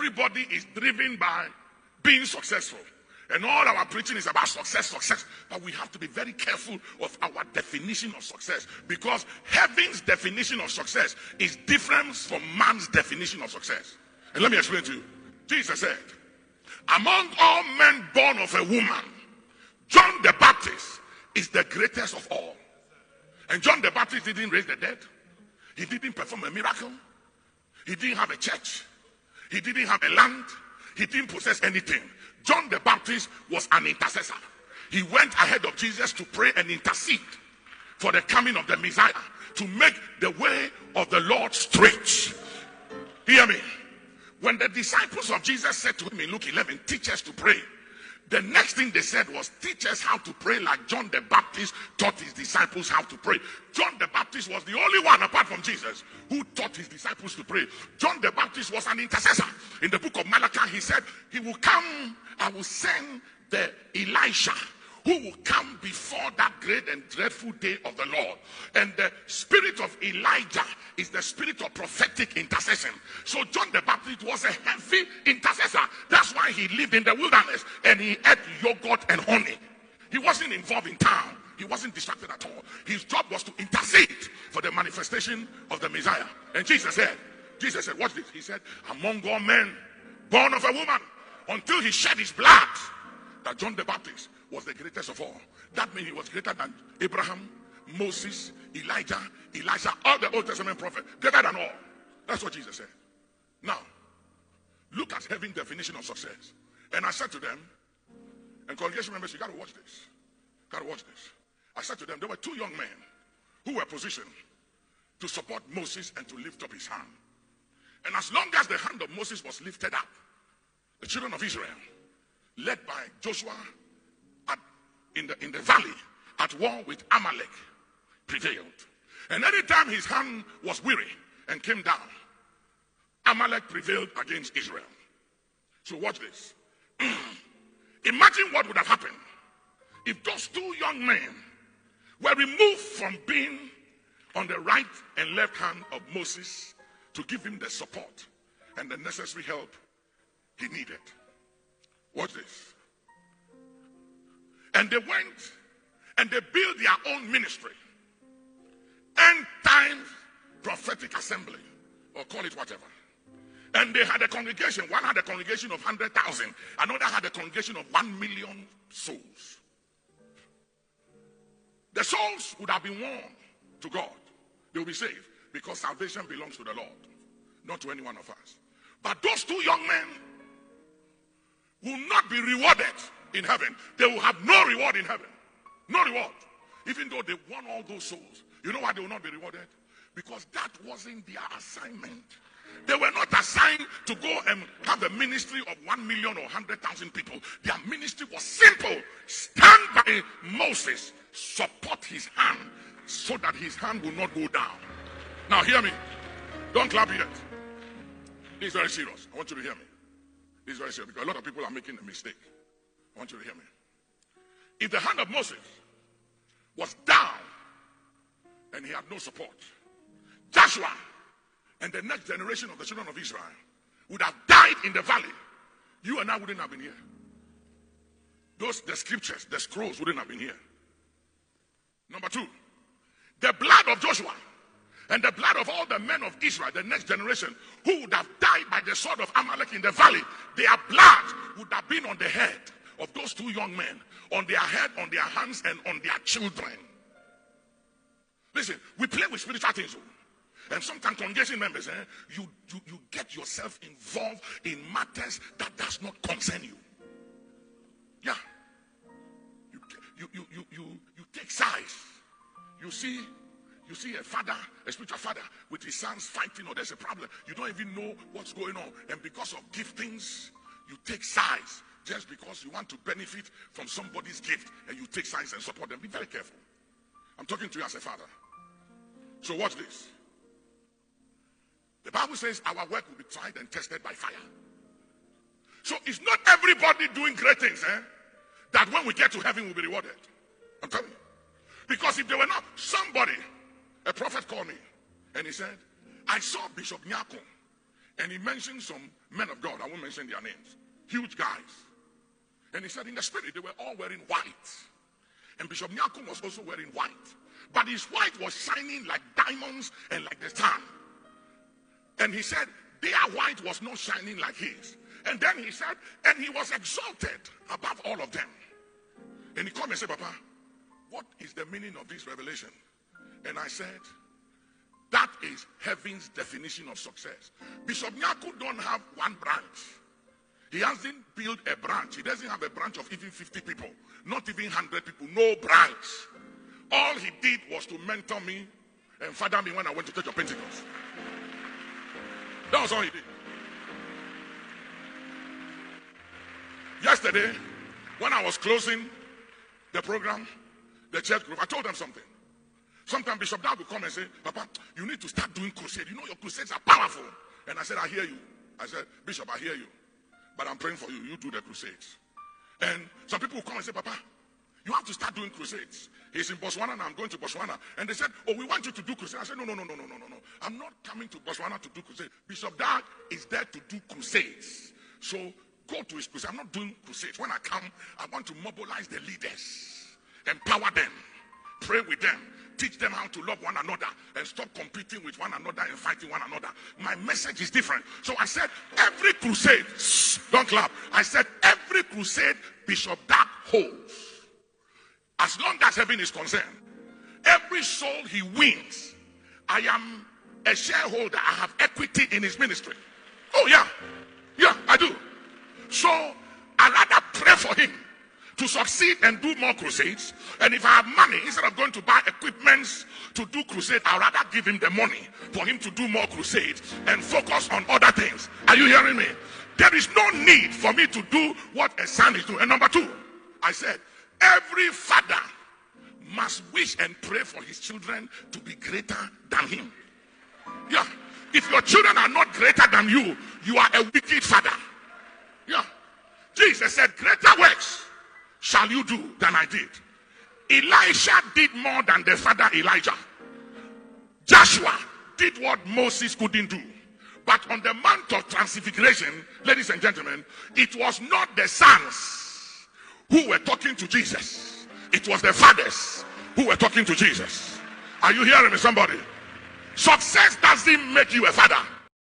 everybody is driven by being successful. And all our preaching is about success. But we have to be very careful of our definition of success, because heaven's definition of success is different from man's definition of success. And let me explain to you. Jesus said, among all men born of a woman, John the Baptist is the greatest of all. And John the Baptist didn't raise the dead. He didn't perform a miracle. He didn't have a church. He didn't have a land. He didn't possess anything. John the Baptist was an intercessor. He went ahead of Jesus to pray and intercede for the coming of the Messiah, to make the way of the Lord straight. Hear me. When the disciples of Jesus said to him in Luke 11, teach us to pray, the next thing they said was, teach us how to pray like John the Baptist taught his disciples how to pray. John the Baptist was the only one, apart from Jesus, who taught his disciples to pray. John the Baptist was an intercessor. In the book of Malachi, he said, he will come, I will send the Elisha, who will come before that great and dreadful day of the Lord. And the spirit of Elijah is the spirit of prophetic intercession. So John the Baptist was a heavy intercessor. That's why he lived in the wilderness and he ate yogurt and honey. He wasn't involved in town. He wasn't distracted at all. His job was to intercede for the manifestation of the Messiah. And Jesus said, watch this. He said, among all men born of a woman, until he shed his blood, that John the Baptist was the greatest of all. That means he was greater than Abraham, Moses, Elijah, Elisha, all the Old Testament prophets, greater than all. That's what Jesus said. Now, look at heaven's definition of success. And I said to them, and congregation members, you got to watch this. Got to watch this. I said to them, there were two young men who were positioned to support Moses and to lift up his hand. And as long as the hand of Moses was lifted up, the children of Israel, led by Joshua in the valley at war with Amalek, prevailed. And anytime his hand was weary and came down, Amalek prevailed against Israel. So watch this. Imagine what would have happened if those two young men were removed from being on the right and left hand of Moses to give him the support and the necessary help he needed. Watch this. And they went and they built their own ministry. End time prophetic assembly, or call it whatever. And they had a congregation. One had a congregation of 100,000. Another had a congregation of 1 million souls. The souls would have been won to God. They will be saved because salvation belongs to the Lord, not to any one of us. But those two young men will not be rewarded in heaven. They will have no reward in heaven. No reward. Even though they won all those souls. You know why they will not be rewarded? Because that wasn't their assignment. They were not assigned to go and have a ministry of 1 million or 100,000 people. Their ministry was simple. Stand by Moses. Support his hand so that his hand will not go down. Now hear me. Don't clap yet. This is very serious. I want you to hear me. This is very serious because a lot of people are making a mistake. I want you to hear me. If the hand of Moses was down and he had no support, Joshua and the next generation of the children of Israel would have died in the valley. You and I wouldn't have been here. The scriptures, the scrolls wouldn't have been here. Number two, the blood of Joshua and the blood of all the men of Israel, the next generation, who would have died by the sword of Amalek in the valley, their blood would have been on the head of those two young men, on their head, on their hands, and on their children. Listen, we play with spiritual things. And sometimes congregation members, you get yourself involved in matters that does not concern you. Yeah. You take sides. You see a father, a spiritual father, with his sons fighting, or there's a problem. You don't even know what's going on. And because of giftings, you take sides just because you want to benefit from somebody's gift, and you take sides and support them. Be very careful. I'm talking to you as a father. So watch this. The Bible says our work will be tried and tested by fire. So it's not everybody doing great things, that when we get to heaven we'll be rewarded. I'm telling you. Because if they were not, somebody, a prophet called me and he said, I saw Bishop Nyako And he mentioned some men of God. I won't mention their names. Huge guys. And he said in the spirit, they were all wearing white. And Bishop Nyako was also wearing white. But his white was shining like diamonds and like the sun. And he said, their white was not shining like his. And then he said, and he was exalted above all of them. And he called me and said, Papa, what is the meaning of this revelation? And I said, that is heaven's definition of success. Bishop Nyako don't have one branch. He hasn't built a branch. He doesn't have a branch of even 50 people, not even 100 people, no branch. All he did was to mentor me and father me when I went to Church of Pentecost. That was all he did. Yesterday, when I was closing the program, the church group, I told them something. Sometimes Bishop Dag would come and say, Papa, you need to start doing crusade. You know your crusades are powerful. And I said, I hear you. I said, Bishop, I hear you. But I'm praying for you. You do the crusades. And some people will come and say, Papa, you have to start doing crusades. He's in Botswana and I'm going to Botswana. And they said, oh, we want you to do crusades. I said, no. I'm not coming to Botswana to do crusades. Bishop Dag is there to do crusades. So go to his crusade. I'm not doing crusades. When I come, I want to mobilize the leaders, empower them, pray with them, teach them how to love one another and stop competing with one another and fighting one another. My message is different. So I said, every crusade, don't clap. I said, every crusade Bishop Dag holds, as long as heaven is concerned, every soul he wins, I am a shareholder. I have equity in his ministry. Oh yeah, I do. So I rather pray for him to succeed and do more crusades. And if I have money, instead of going to buy equipments to do crusade, I'd rather give him the money for him to do more crusades and focus on other things. Are you hearing me? There is no need for me to do what a son is doing. And number two, I said, every father must wish and pray for his children to be greater than him. Yeah. If your children are not greater than you, you are a wicked father. Yeah. Jesus said, greater works shall you do than I did. Elisha did more than the father Elijah. Joshua did what Moses couldn't do. But on the Mount of Transfiguration, ladies and gentlemen, it was not the sons who were talking to Jesus. It was the fathers who were talking to Jesus. Are you hearing me, somebody? Success doesn't make you a father.